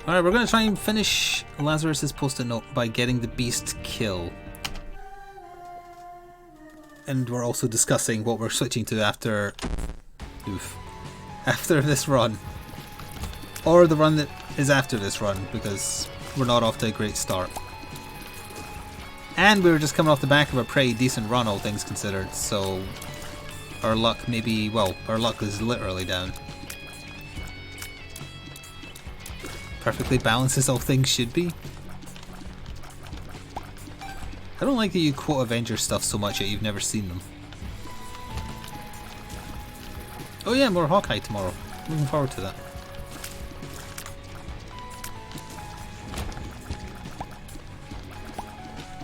Alright, we're going to try and finish Lazarus' post-it note by getting the beast kill. And we're also discussing what we're switching to after... after this run. Or the run that is after this run, because we're not off to a great start. And we were just coming off the back of a pretty decent run, all things considered, so... our luck maybe... well, our luck is literally down. Perfectly balanced as all things should be. I don't like that you quote Avengers stuff so much that you've never seen them. Oh yeah, more Hawkeye tomorrow. Looking forward to that.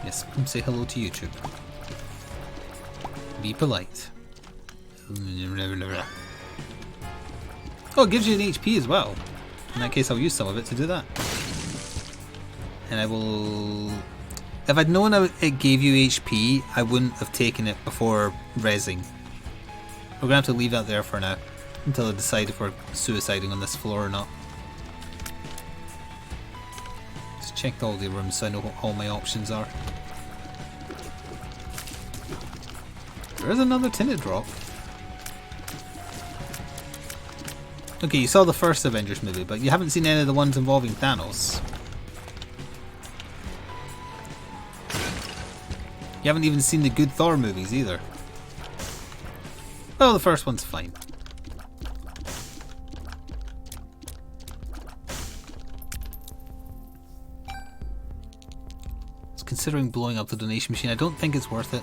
Yes, come say hello to YouTube. Be polite. Oh, it gives you an HP as well. In that case, I'll use some of it to do that. And I will... if I'd known it gave you HP, I wouldn't have taken it before rezzing. We're going to have to leave that there for now, until I decide if we're suiciding on this floor or not. Just checked all the rooms so I know what all my options are. There is another tinted drop. Okay, you saw the first Avengers movie, but you haven't seen any of the ones involving Thanos. You haven't even seen the good Thor movies either. Well, the first one's fine. I was considering blowing up the donation machine. I don't think it's worth it.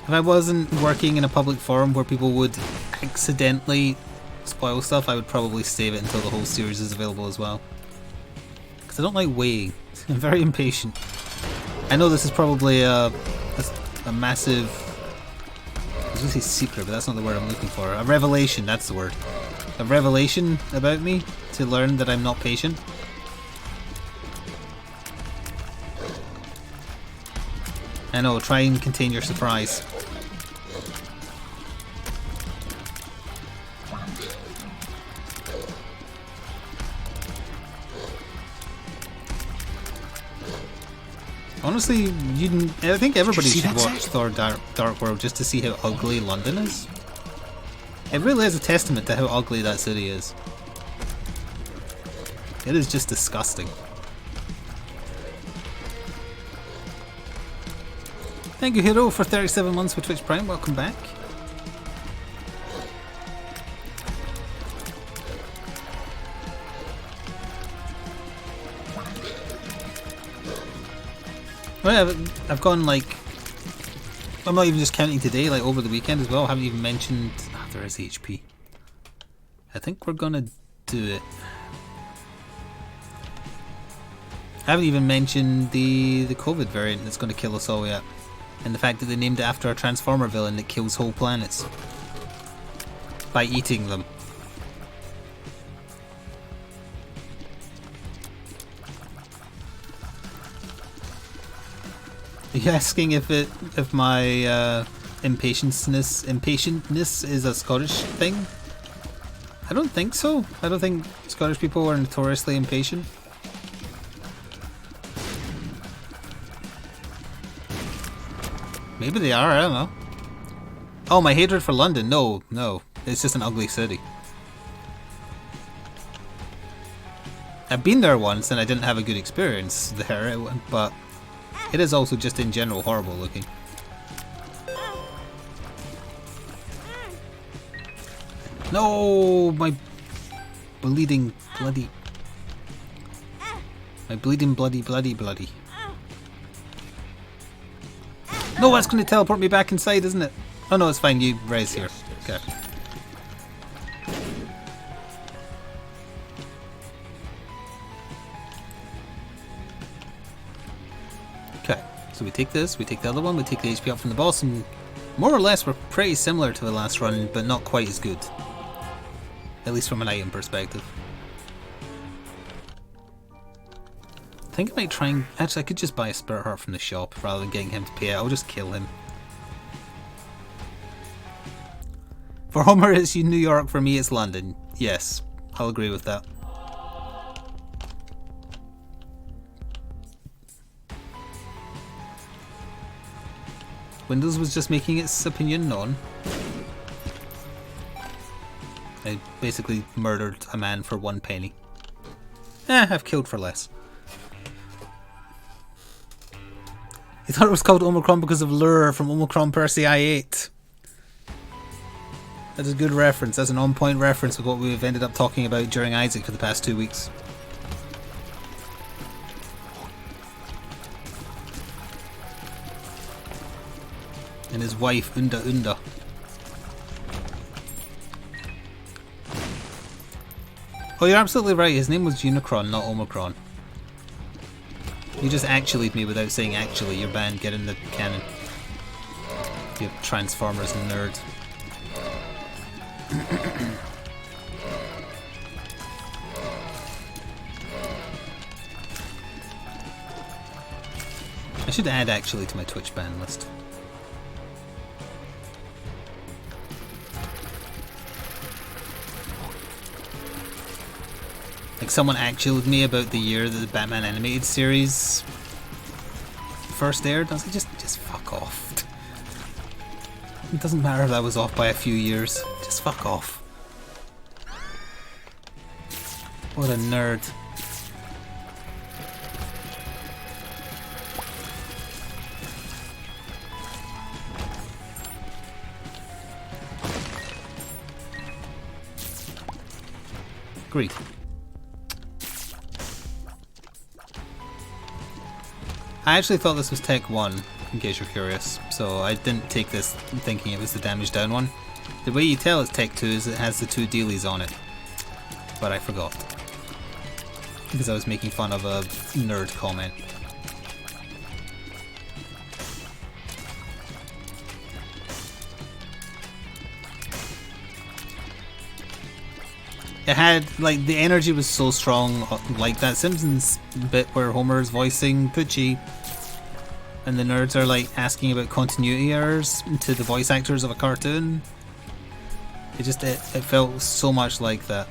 If I wasn't working in a public forum where people would accidentally spoil stuff, I would probably save it until the whole series is available as well. Because I don't like waiting. I'm very impatient. I know this is probably a massive... I was going to say secret, but that's not the word I'm looking for. A revelation, that's the word. A revelation about me to learn that I'm not patient. I know, try and contain your surprise. Honestly, I think everybody should watch Thor Dark World just to see how ugly London is. It really is a testament to how ugly that city is. It is just disgusting. Thank you, Hero, for 37 months with Twitch Prime. Welcome back. Well, I've gone like... I'm not even just counting today, like over the weekend as well. I haven't even mentioned... oh, there is HP. I think we're gonna do it. I haven't even mentioned the COVID variant that's gonna kill us all yet. And the fact that they named it after a Transformer villain that kills whole planets. By eating them. Are you asking if my impatientness is a Scottish thing? I don't think so. I don't think Scottish people are notoriously impatient. Maybe they are, I don't know. Oh, my hatred for London? No, no. It's just an ugly city. I've been there once and I didn't have a good experience there, but it is also just in general horrible looking. No, my bleeding bloody... my bleeding bloody. No, that's going to teleport me back inside, isn't it? Oh no, it's fine, you res here. Okay. Okay, so we take this, we take the other one, we take the HP up from the boss, and more or less we're pretty similar to the last run, but not quite as good. At least from an item perspective. I think I might try and... actually, I could just buy a Spirit Heart from the shop rather than getting him to pay it. I'll just kill him. For Homer, it's New York. For me, it's London. Yes, I'll agree with that. Windows was just making its opinion known. I basically murdered a man for 1 penny. I've killed for less. You thought it was called Omicron because of Lure from Omicron Persei 8. That's a good reference. That's an on-point reference of what we've ended up talking about during Isaac for the past 2 weeks. And his wife, Unda Unda. Oh, you're absolutely right. His name was Unicron, not Omicron. You just actually'd me without saying actually. You're banned. Get in the canon. You Transformers nerd. I should add actually to my Twitch ban list. Like someone actually'd me about the year that the Batman animated series first aired. I was like, just fuck off. It doesn't matter if I was off by a few years. Just fuck off. What a nerd. Agreed. I actually thought this was Tech 1, in case you're curious, so I didn't take this thinking it was the damage down one. The way you tell it's Tech 2 is it has the 2 dealies on it, but I forgot. Because I was making fun of a nerd comment. It had, like, the energy was so strong, like that Simpsons bit where Homer's voicing Poochie and the nerds are like asking about continuity errors to the voice actors of a cartoon. It felt so much like that.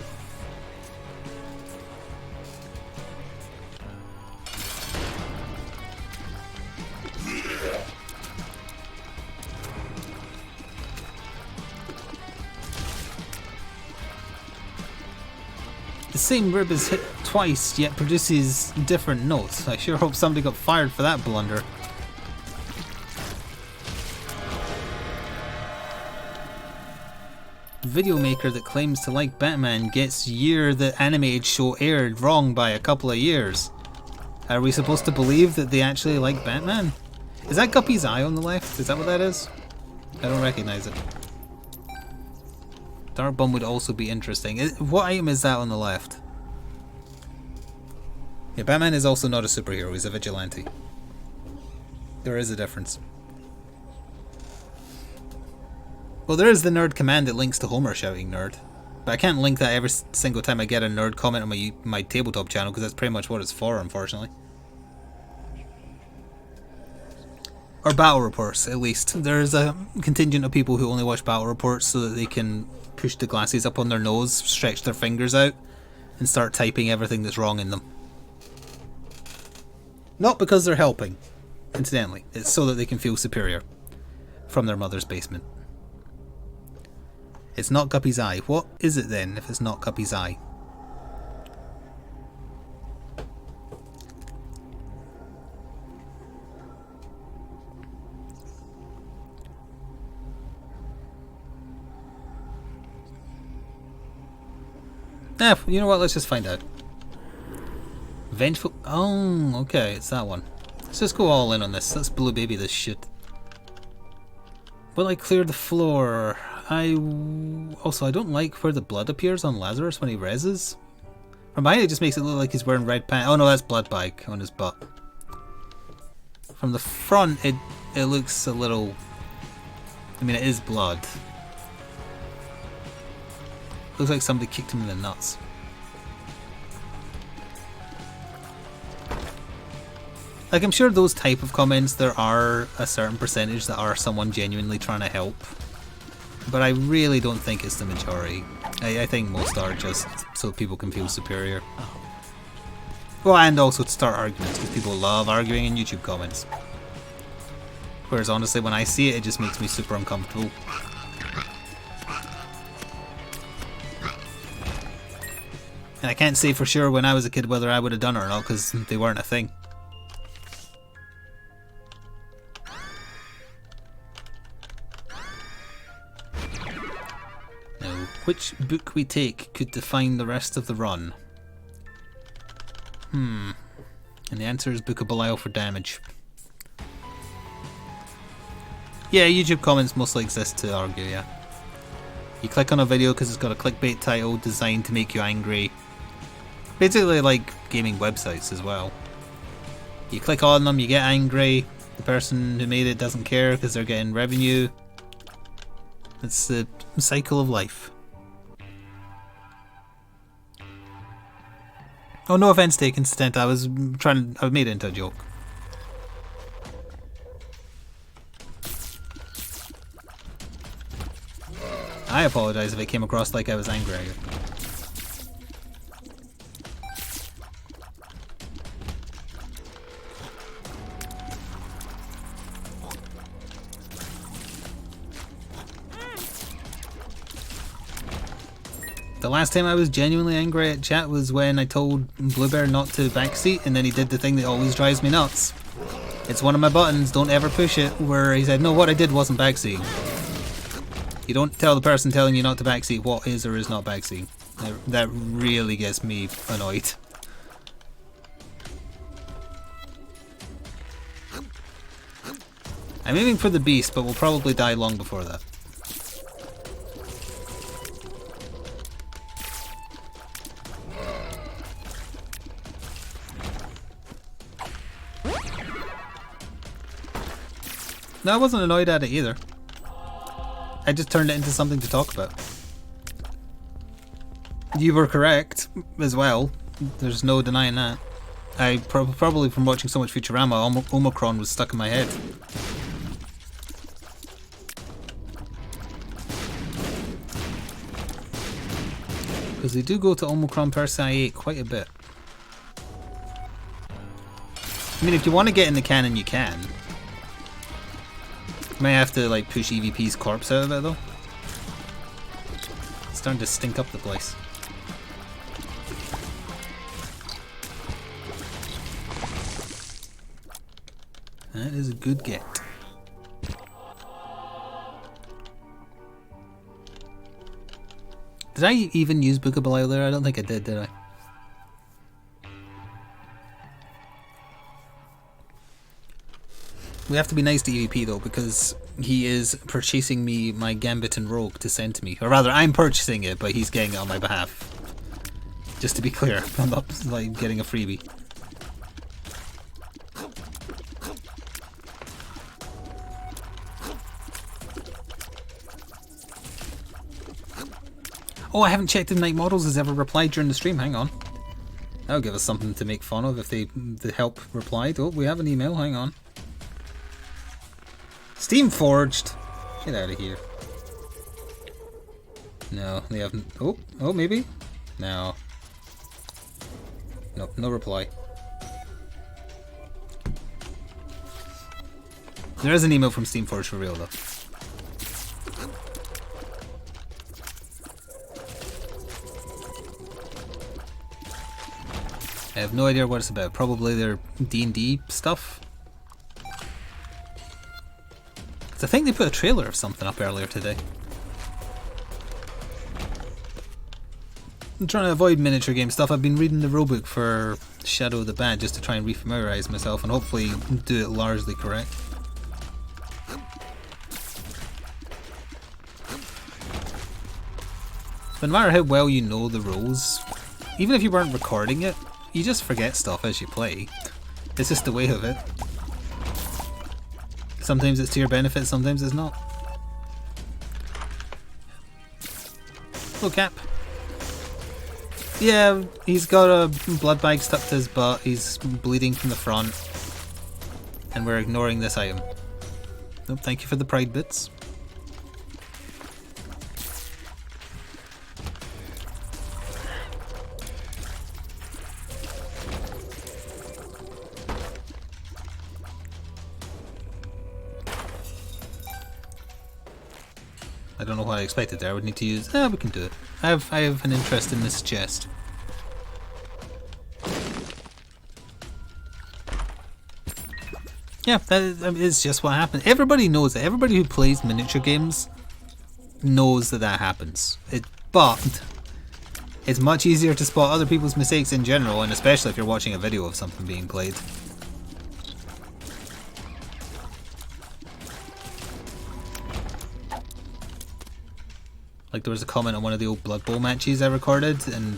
The same rib is hit twice, yet produces different notes. I sure hope somebody got fired for that blunder. Video maker that claims to like Batman gets year the animated show aired wrong by a couple of years. Are we supposed to believe that they actually like Batman? Is that Guppy's eye on the left? Is that what that is? I don't recognize it. Dark Bum would also be interesting. What item is that on the left? Yeah, Batman is also not a superhero, he's a vigilante. There is a difference. Well, there is the nerd command that links to Homer shouting nerd. But I can't link that every single time I get a nerd comment on my tabletop channel, because that's pretty much what it's for, unfortunately. Or battle reports, at least. There's a contingent of people who only watch battle reports so that they can push the glasses up on their nose, stretch their fingers out, and start typing everything that's wrong in them. Not because they're helping, incidentally. It's so that they can feel superior from their mother's basement. It's not Guppy's eye. What is it then if it's not Guppy's eye? You know what? Let's just find out. Vengeful. Oh, okay. It's that one. Let's just go all in on this. Let's blue baby this shit. Will I clear the floor? Also, I don't like where the blood appears on Lazarus when he reses. From behind, it just makes it look like he's wearing red pants. Oh no, that's blood bag on his butt. From the front, it looks a little. I mean, it is blood. Looks like somebody kicked him in the nuts. Like, I'm sure those type of comments, there are a certain percentage that are someone genuinely trying to help. but I really don't think it's the majority. I think most are just so people can feel superior. Well, and also to start arguments, because people love arguing in YouTube comments. Whereas honestly, when I see it, it just makes me super uncomfortable. And I can't say for sure when I was a kid whether I would have done it or not, because they weren't a thing. Now, which book we take could define the rest of the run? And the answer is Book of Belial for damage. Yeah, YouTube comments mostly exist to argue, yeah. You click on a video because it's got a clickbait title designed to make you angry. Basically like gaming websites as well. You click on them, you get angry, the person who made it doesn't care because they're getting revenue. It's the cycle of life. Oh, no offense taken, Stent. I made it into a joke. I apologise if it came across like I was angry at you. The last time I was genuinely angry at chat was when I told Bluebear not to backseat, and then he did the thing that always drives me nuts. It's one of my buttons, don't ever push it, where he said, no, what I did wasn't backseat. You don't tell the person telling you not to backseat what is or is not backseat. That really gets me annoyed. I'm aiming for the beast, but we'll probably die long before that. No, I wasn't annoyed at it either. I just turned it into something to talk about. You were correct as well. There's no denying that. I probably from watching so much Futurama, Omicron was stuck in my head. Because they do go to Omicron Persei 8 quite a bit. I mean, if you want to get in the canon, you can. You might have to like push EVP's corpse out of it though. It's starting to stink up the place. That is a good get. Did I even use Book of Belial there? I don't think I did I? We have to be nice to EVP though, because he is purchasing me my Gambit and Rogue to send to me. Or rather, I'm purchasing it, but he's getting it on my behalf. Just to be clear, I'm not like getting a freebie. Oh, I haven't checked if Night Models has ever replied during the stream. Hang on. That'll give us something to make fun of if the help replied. Oh, we have an email. Hang on. Steam Forged. Get out of here. No, they haven't. Oh, maybe? No. Nope, no reply. There is an email from Steam Forged for real though. I have no idea what it's about. Probably their D&D stuff. I think they put a trailer of something up earlier today. I'm trying to avoid miniature game stuff. I've been reading the rulebook for Shadow of the Bad just to try and refamiliarize myself and hopefully do it largely correct. But no matter how well you know the rules, even if you weren't recording it, you just forget stuff as you play. It's just the way of it. Sometimes it's to your benefit, sometimes it's not. Hello, Cap. Yeah, he's got a blood bag stuck to his butt, he's bleeding from the front. And we're ignoring this item. Nope, thank you for the pride bits. I don't know what I expected there. I would need to use... we can do it. I have an interest in this chest. Yeah, that is just what happens. Everybody knows it. Everybody who plays miniature games knows that happens. But it's much easier to spot other people's mistakes in general, and especially if you're watching a video of something being played. Like there was a comment on one of the old Blood Bowl matches I recorded, and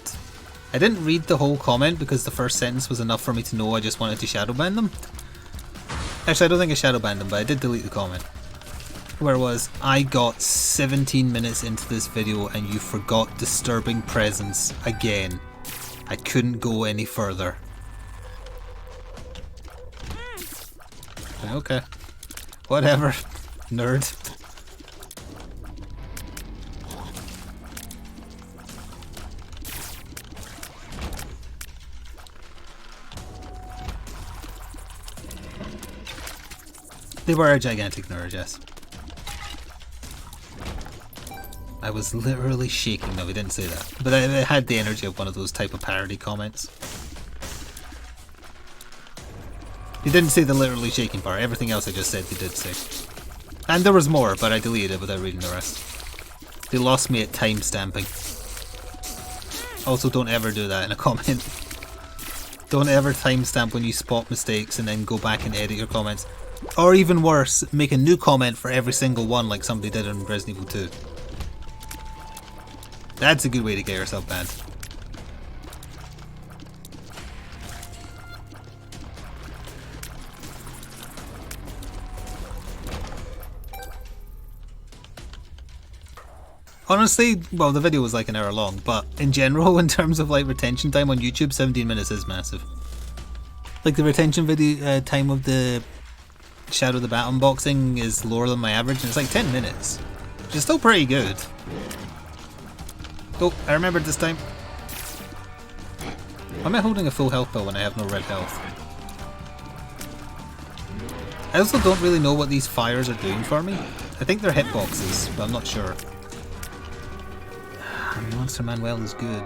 I didn't read the whole comment because the first sentence was enough for me to know I just wanted to shadowban them. Actually, I don't think I shadowbanned them, but I did delete the comment. Where it was, I got 17 minutes into this video and you forgot disturbing presence again. I couldn't go any further. Okay. Whatever. Nerd. They were a gigantic nerd, yes. I was literally shaking. No, we didn't say that. But it had the energy of one of those type of parody comments. You didn't say the literally shaking part. Everything else I just said they did say. And there was more, but I deleted it without reading the rest. They lost me at time stamping. Also, don't ever do that in a comment. Don't ever timestamp when you spot mistakes and then go back and edit your comments. Or even worse, make a new comment for every single one like somebody did in Resident Evil 2. That's a good way to get yourself banned. Honestly, well, the video was like an hour long, but in general, in terms of like retention time on YouTube, 17 minutes is massive. Like the retention video time of the Shadow the Bat unboxing is lower than my average, and it's like 10 minutes, which is still pretty good. Oh, I remembered this time. Why am I holding a full health pill when I have no red health? I also don't really know what these fires are doing for me. I think they're hitboxes, but I'm not sure. Monster Manuel is good.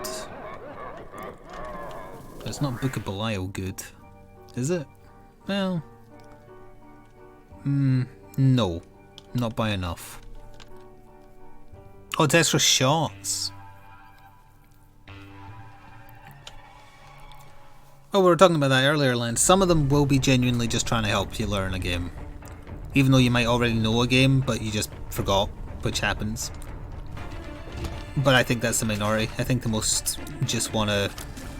But it's not Book of Belial good. Is it? Well... no. Not by enough. Oh, it's extra shots. Oh, we were talking about that earlier, Lance. Some of them will be genuinely just trying to help you learn a game. Even though you might already know a game, but you just forgot, which happens. But I think that's the minority. I think the most just want to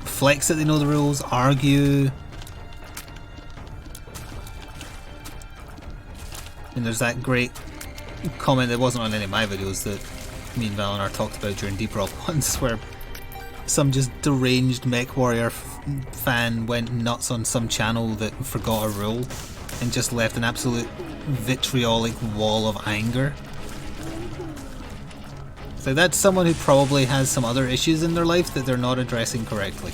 flex that they know the rules, argue. And there's that great comment that wasn't on any of my videos that me and Valinar talked about during Deep Rock once, where some just deranged Mech Warrior fan went nuts on some channel that forgot a rule and just left an absolute vitriolic wall of anger. So that's someone who probably has some other issues in their life that they're not addressing correctly.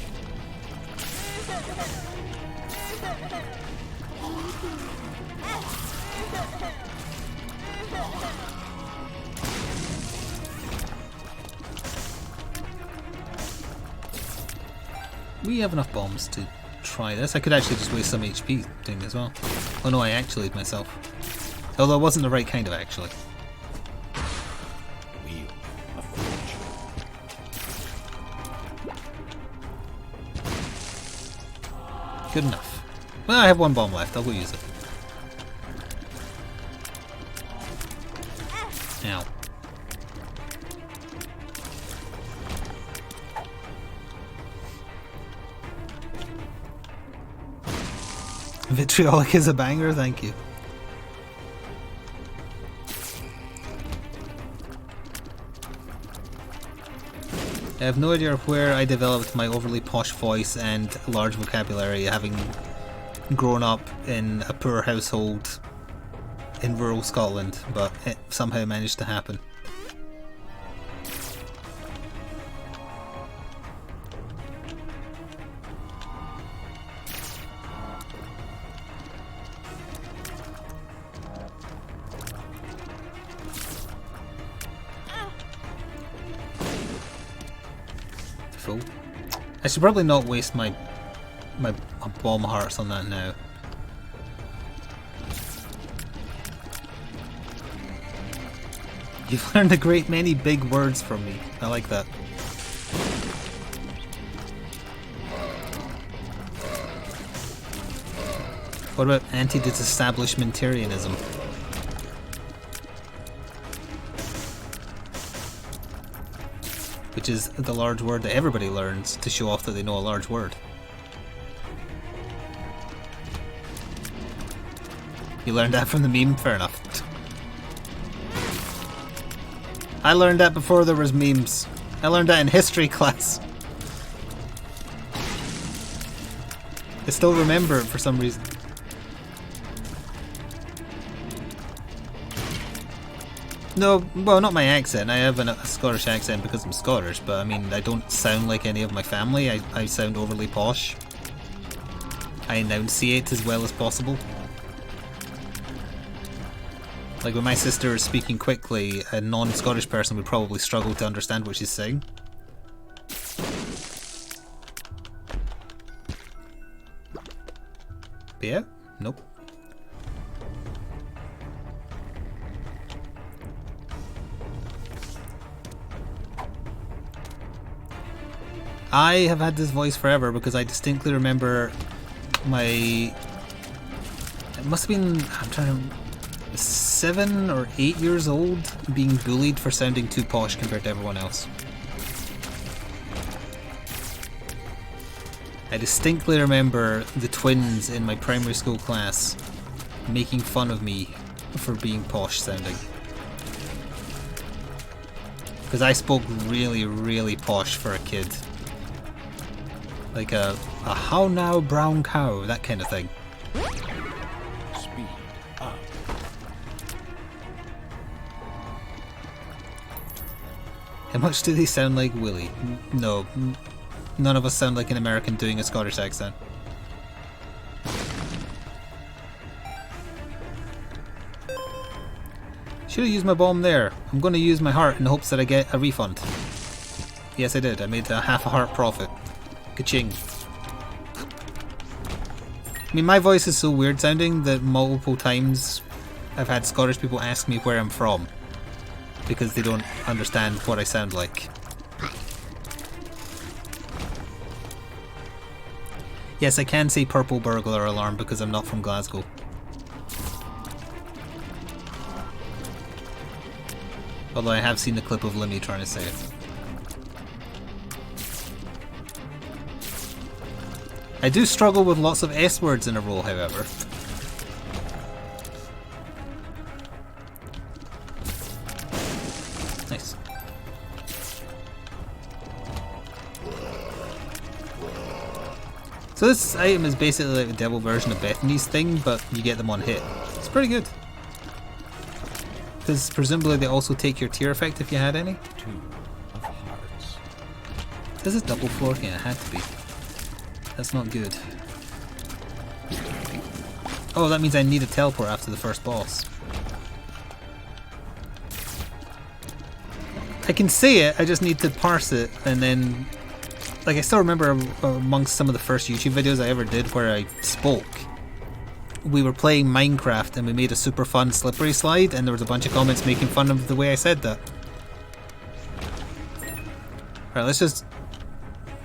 We have enough bombs to try this. I could actually just waste some HP doing it as well. Oh no, I actually'd myself. Although it wasn't the right kind of actually. Good enough. Well, I have one bomb left. I'll go use it. Ow. Vitriolic is a banger, thank you. I have no idea where I developed my overly posh voice and large vocabulary, having grown up in a poor household in rural Scotland, but it somehow managed to happen. Beautiful. I should probably not waste my bomb hearts on that now. You've learned a great many big words from me. I like that. What about anti-disestablishmentarianism? Which is the large word that everybody learns to show off that they know a large word. You learned that from the meme? Fair enough. I learned that before there was memes. I learned that in history class. I still remember it for some reason. No, well, not my accent. I have a Scottish accent because I'm Scottish, but I mean, I don't sound like any of my family. I sound overly posh. I enunciate as well as possible. Like when my sister is speaking quickly, a non-Scottish person would probably struggle to understand what she's saying. But yeah, nope. I have had this voice forever because I distinctly remember it must have been, I'm trying to, 7 or 8 years old, being bullied for sounding too posh compared to everyone else. I distinctly remember the twins in my primary school class making fun of me for being posh sounding. Because I spoke really, really posh for a kid. Like a how now brown cow, that kind of thing. Speed up. How much do they sound like Willie? No, none of us sound like an American doing a Scottish accent. Should have used my bomb there. I'm going to use my heart in the hopes that I get a refund. Yes, I did. I made a half a heart profit. Ka-ching. I mean, my voice is so weird sounding that multiple times I've had Scottish people ask me where I'm from because they don't understand what I sound like. Yes, I can say purple burglar alarm because I'm not from Glasgow. Although I have seen the clip of Limmy trying to say it. I do struggle with lots of S words in a row, however. Nice. So this item is basically like the devil version of Bethany's thing, but you get them on hit. It's pretty good. Because presumably they also take your tear effect if you had any. 2 of hearts. This is double floor? Yeah, it had to be. That's not good. Oh, that means I need a teleport after the first boss. I can say it, I just need to parse it, and then... Like, I still remember amongst some of the first YouTube videos I ever did where I spoke. We were playing Minecraft and we made a super fun slippery slide, and there was a bunch of comments making fun of the way I said that. Alright, let's just...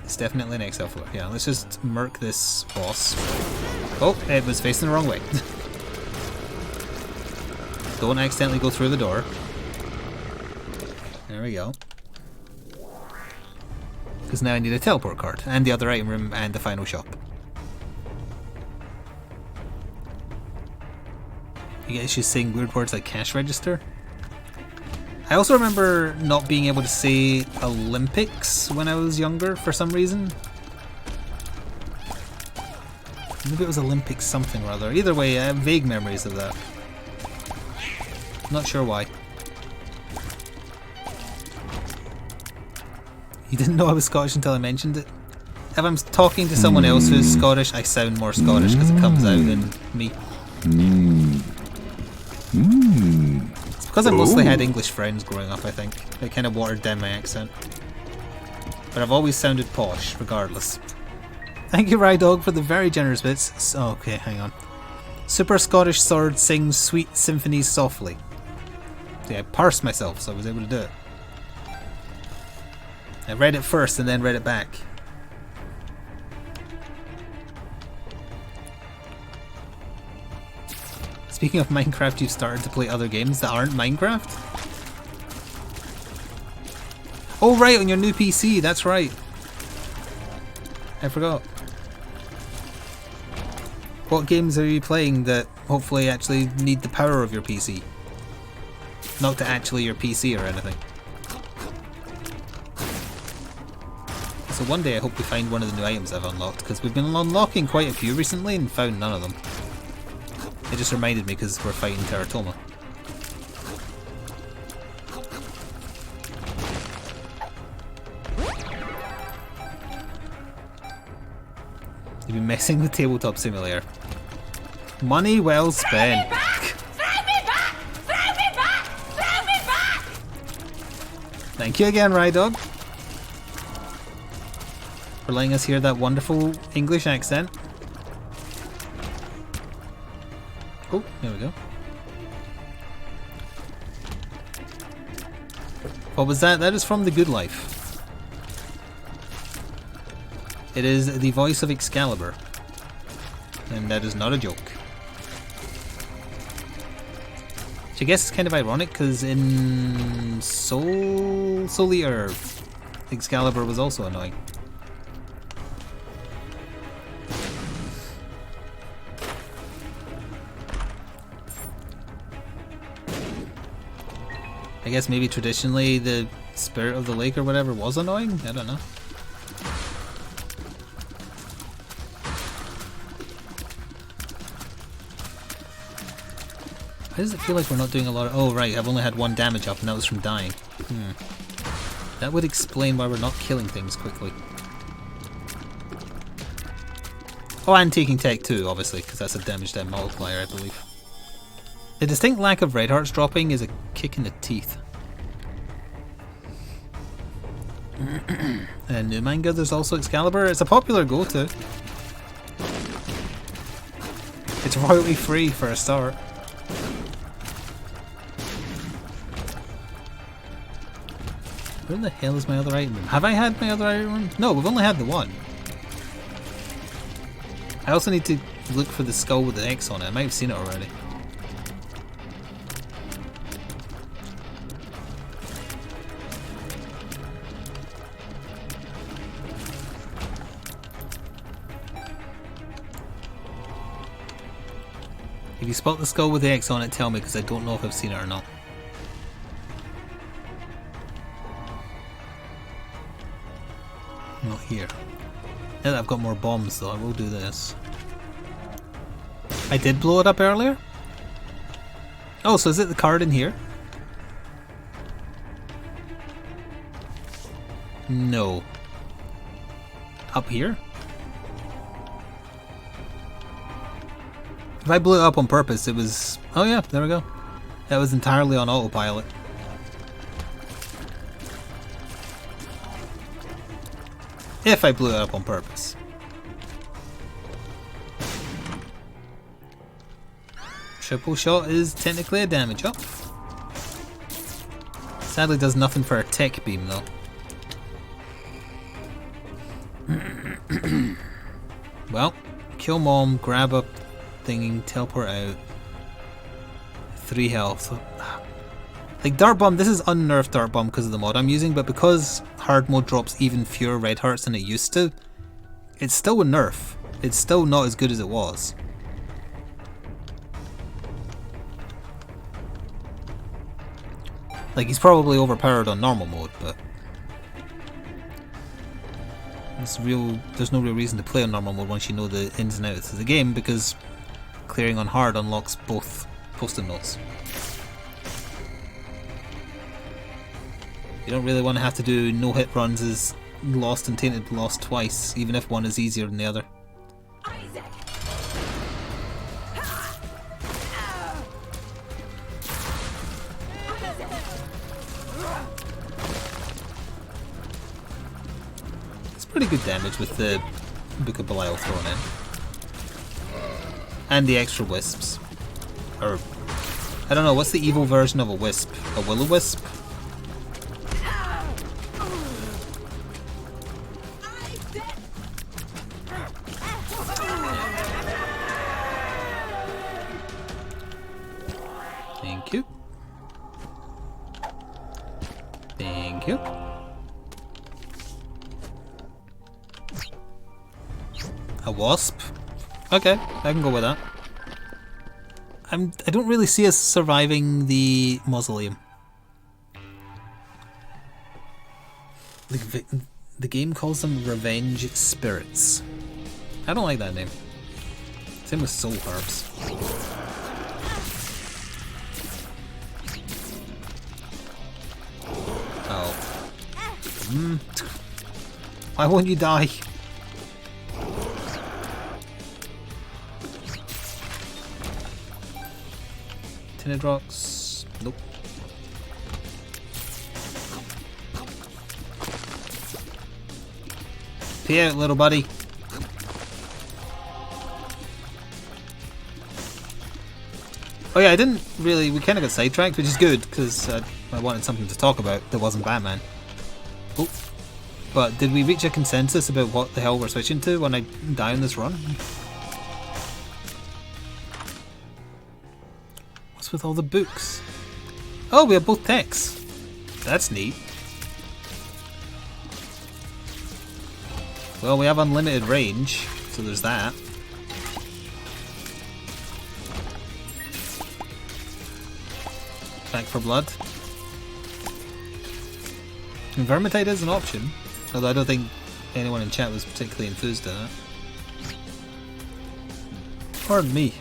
It's definitely an XL floor. Yeah, let's just murk this boss. Oh, it was facing the wrong way. Don't accidentally go through the door. There we go. Because now I need a teleport card, and the other item room, and the final shop. You guys just saying weird words like cash register? I also remember not being able to say Olympics when I was younger for some reason. Maybe it was Olympics something or other. Either way, I have vague memories of that. Not sure why. You didn't know I was Scottish until I mentioned it? If I'm talking to someone else who's Scottish, I sound more Scottish because it comes out in me. It's because I mostly had English friends growing up, I think. It kind of watered down my accent. But I've always sounded posh, regardless. Thank you, Rydog, for the very generous bits. Okay, hang on. Super Scottish Sword sings sweet symphonies softly. See, I parsed myself, so I was able to do it. I read it first and then read it back. Speaking of Minecraft, you've started to play other games that aren't Minecraft? Oh right, on your new PC, that's right. I forgot. What games are you playing that hopefully actually need the power of your PC? Not to actually your PC or anything. So one day I hope we find one of the new items I've unlocked, because we've been unlocking quite a few recently and found none of them. It just reminded me because we're fighting Teratoma. You've been messing with Tabletop Simulator. Money well spent. Thank you again, Rydog, for letting us hear that wonderful English accent. Oh, there we go. What was that? That is from The Good Life. It is the voice of Excalibur. And that is not a joke. Which I guess is kind of ironic, because in Soul Eater, Excalibur was also annoying. I guess maybe traditionally the Spirit of the Lake or whatever was annoying? I don't know. Why does it feel like we're not doing a lot of... Oh right, I've only had one damage up and that was from dying. That would explain why we're not killing things quickly. Oh, and taking tech too, obviously, because that's a damage down multiplier, I believe. The distinct lack of red hearts dropping is a kick in the teeth. And new manga, there's also Excalibur. It's a popular go-to. It's royalty free for a start. Where the hell is my other item room? Have I had my other item room? No, we've only had the one. I also need to look for the skull with the X on it. I might have seen it already. If you spot the skull with the X on it, tell me, because I don't know if I've seen it or not. Not here. Now that I've got more bombs though, I will do this. I did blow it up earlier? Oh, so is it the card in here? No. Up here? If I blew it up on purpose, it was... Oh yeah, there we go. That was entirely on autopilot. If I blew it up on purpose. Triple shot is technically a damage up. Sadly does nothing for a tech beam though. Well, kill mom, grab a thingy, teleport out. 3 health. Like Dart Bomb, this is unnerfed Dart Bomb because of the mod I'm using, but because hard mode drops even fewer red hearts than it used to, it's still a nerf. It's still not as good as it was. Like, he's probably overpowered on normal mode, but there's no real reason to play on normal mode once you know the ins and outs of the game, because clearing on hard unlocks both post-it notes. You don't really want to have to do no-hit runs as Lost and Tainted Lost twice, even if one is easier than the other. pretty good damage with the Book of Belial thrown in. And the extra wisps. Or, I don't know, what's the evil version of a wisp? A will-o-wisp? Thank you. Thank you. A wasp? Okay, I can go with that. I don't really see us surviving the mausoleum. The game calls them revenge spirits. I don't like that name. Same with soul herbs. Oh. Why won't you die? Tinted rocks. Nope. Pee out, little buddy. Oh yeah, I didn't really... We kind of got sidetracked, which is good, because I wanted something to talk about that wasn't Batman. Oh. But did we reach a consensus about what the hell we're switching to when I die on this run? What's with all the books? Oh, we have both texts. That's neat. Well, we have unlimited range, so there's that. Back for blood. Vermintide is an option, although I don't think anyone in chat was particularly enthused in it. Pardon me.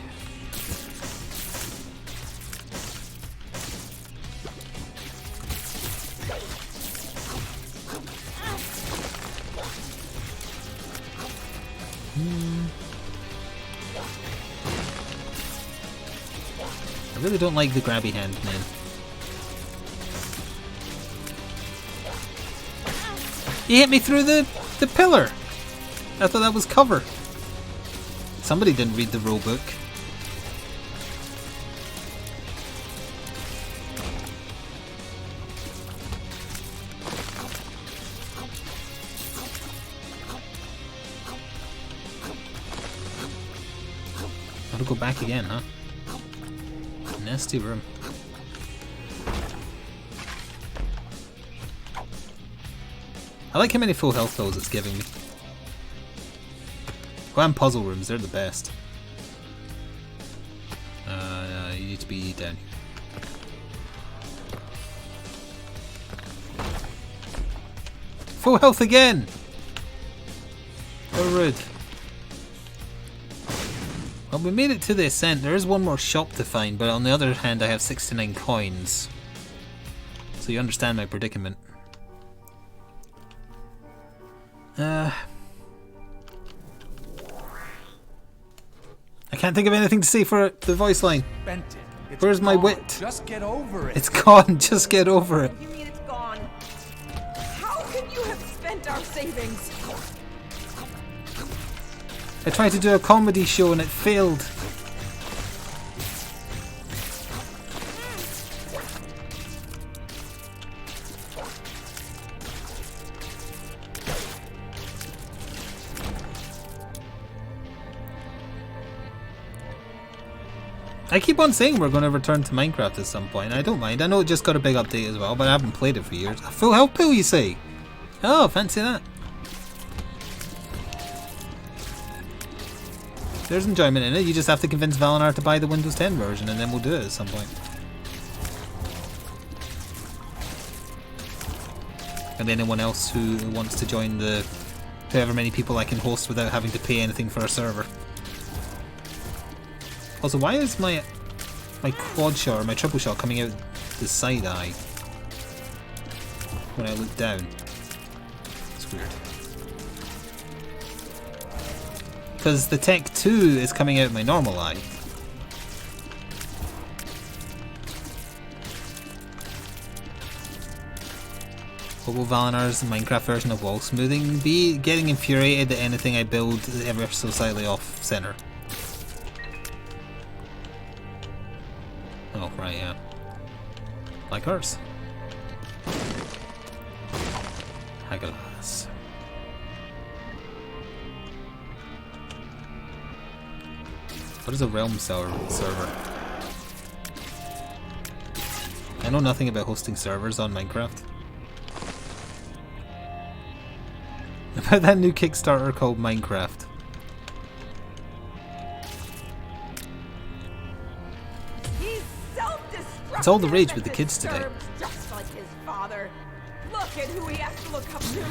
I really don't like the grabby hand, man. He hit me through the pillar! I thought that was cover. Somebody didn't read the rule book. Gotta go back again, huh? Nasty room. I like how many full health pills it's giving me. Oh, and puzzle rooms, they're the best. You need to be down here. Full health again! How rude. Well, we made it to the ascent. There is one more shop to find, but on the other hand I have 69 coins. So you understand my predicament. I can't think of anything to say for the voice line. Where's my wit? Just get over it. It's gone, just get over it. You mean it's gone? How could you have spent our savings? I tried to do a comedy show and it failed. I keep on saying we're going to return to Minecraft at some point. I don't mind. I know it just got a big update as well, but I haven't played it for years. A full health pill, you say? Oh, fancy that. There's enjoyment in it. You just have to convince Valinar to buy the Windows 10 version, and then we'll do it at some point. And anyone else who wants to join the however many people I can host without having to pay anything for a server. Also, why is my quad shot or my triple shot coming out the side eye when I look down? It's weird. Because the Tech 2 is coming out my normal eye. What will Valinar's Minecraft version of wall smoothing be? Getting infuriated that anything I build is ever so slightly off center. Oh, right, yeah. Like ours. Hagglas. What is a realm server? I know nothing about hosting servers on Minecraft. About that new Kickstarter called Minecraft. He's self-destructive. It's all the rage with the kids today. Just like his father. Look at who he has to look up to.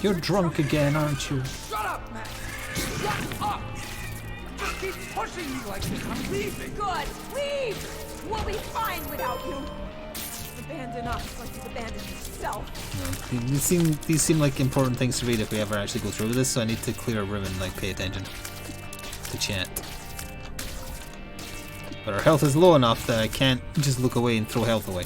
You're drunk again, aren't you? Shut up, Max! Shut up! Just keep pushing me like this. I'm leaving. Good. Leave. We'll be fine without you. Abandon us like he's abandoned himself. No, these seem like important things to read if we ever actually go through with this, so I need to clear a room and like pay attention to chat. But our health is low enough that I can't just look away and throw health away.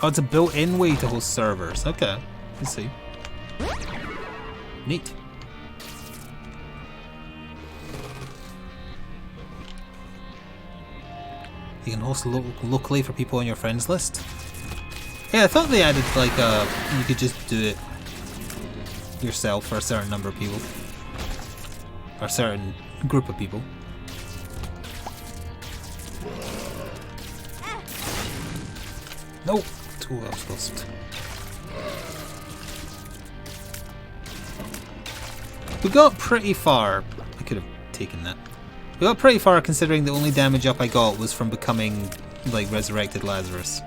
Oh, it's a built-in way to host servers. Okay, let's see. Neat. You can host locally for people on your friends list. Yeah, I thought they added like you could just do it yourself for a certain number of people, or a certain group of people. Nope. Too well close. We got pretty far. I could have taken that. We got pretty far considering the only damage up I got was from becoming like resurrected Lazarus.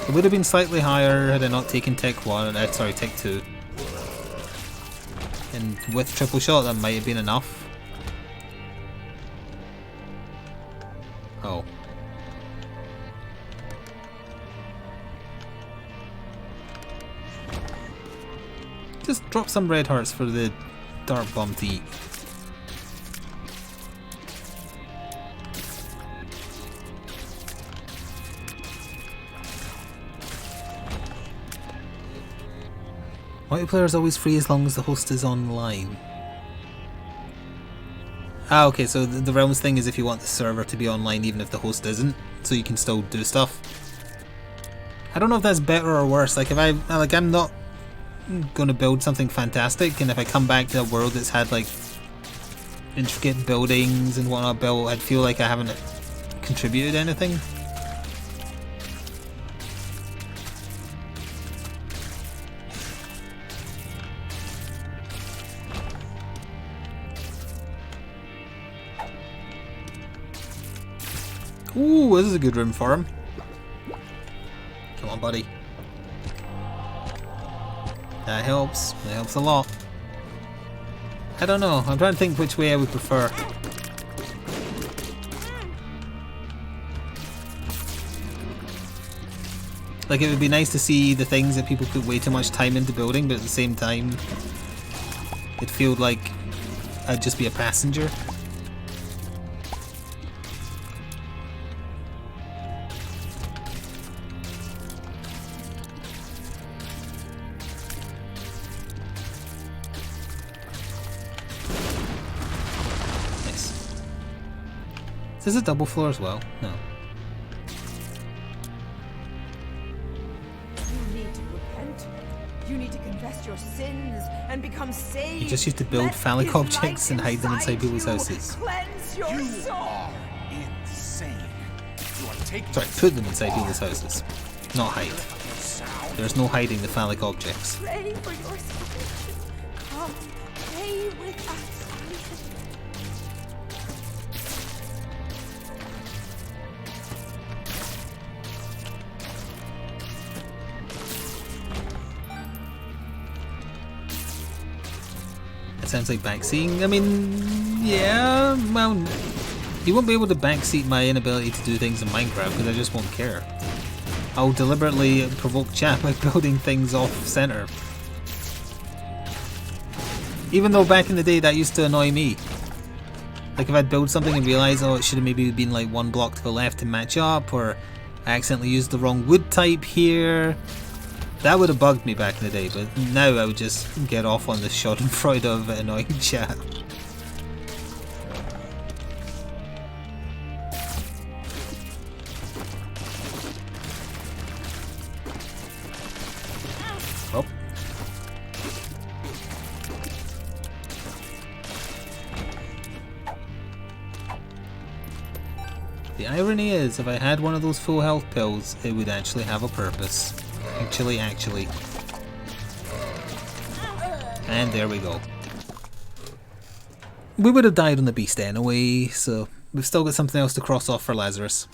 It would have been slightly higher had I not taken Tech 1, sorry, Tech 2. And with triple shot that might have been enough. Oh. Just drop some red hearts for the Dark Bomb to eat. Multiplayer is always free as long as the host is online. Ah, okay, so the Realms thing is if you want the server to be online even if the host isn't, so you can still do stuff. I don't know if that's better or worse. Like if I'm not going to build something fantastic, and if I come back to a world that's had like intricate buildings and whatnot built, I'd feel like I haven't contributed anything. Ooh, this is a good room for him. Come on, buddy. That helps. That helps a lot. I don't know. I'm trying to think which way I would prefer. Like, it would be nice to see the things that people put way too much time into building, but at the same time, it feel like I'd just be a passenger. Is this a double floor as well? No. You need to repent. You need to confess your sins and become saved. You just used to build Let phallic his objects and light hide them inside people's you. houses. Cleanse your You soul. are insane. You are taking Sorry, put them inside people's houses. Not hide. sound. There's no hiding the phallic objects. Pray for your salvation. Come, pray with us. Sounds like backseating. I mean, yeah, well, you won't be able to backseat my inability to do things in Minecraft because I just won't care. I'll deliberately provoke chat by building things off center. Even though back in the day that used to annoy me. Like if I'd build something and realise, oh, it should have maybe been like one block to the left to match up, or I accidentally used the wrong wood type here. That would have bugged me back in the day, but now I would just get off on the schadenfreude of annoying chat. Oh. The irony is, if I had one of those full health pills, it would actually have a purpose. Actually. And there we go. We would have died on the beast anyway, so we've still got something else to cross off for Lazarus.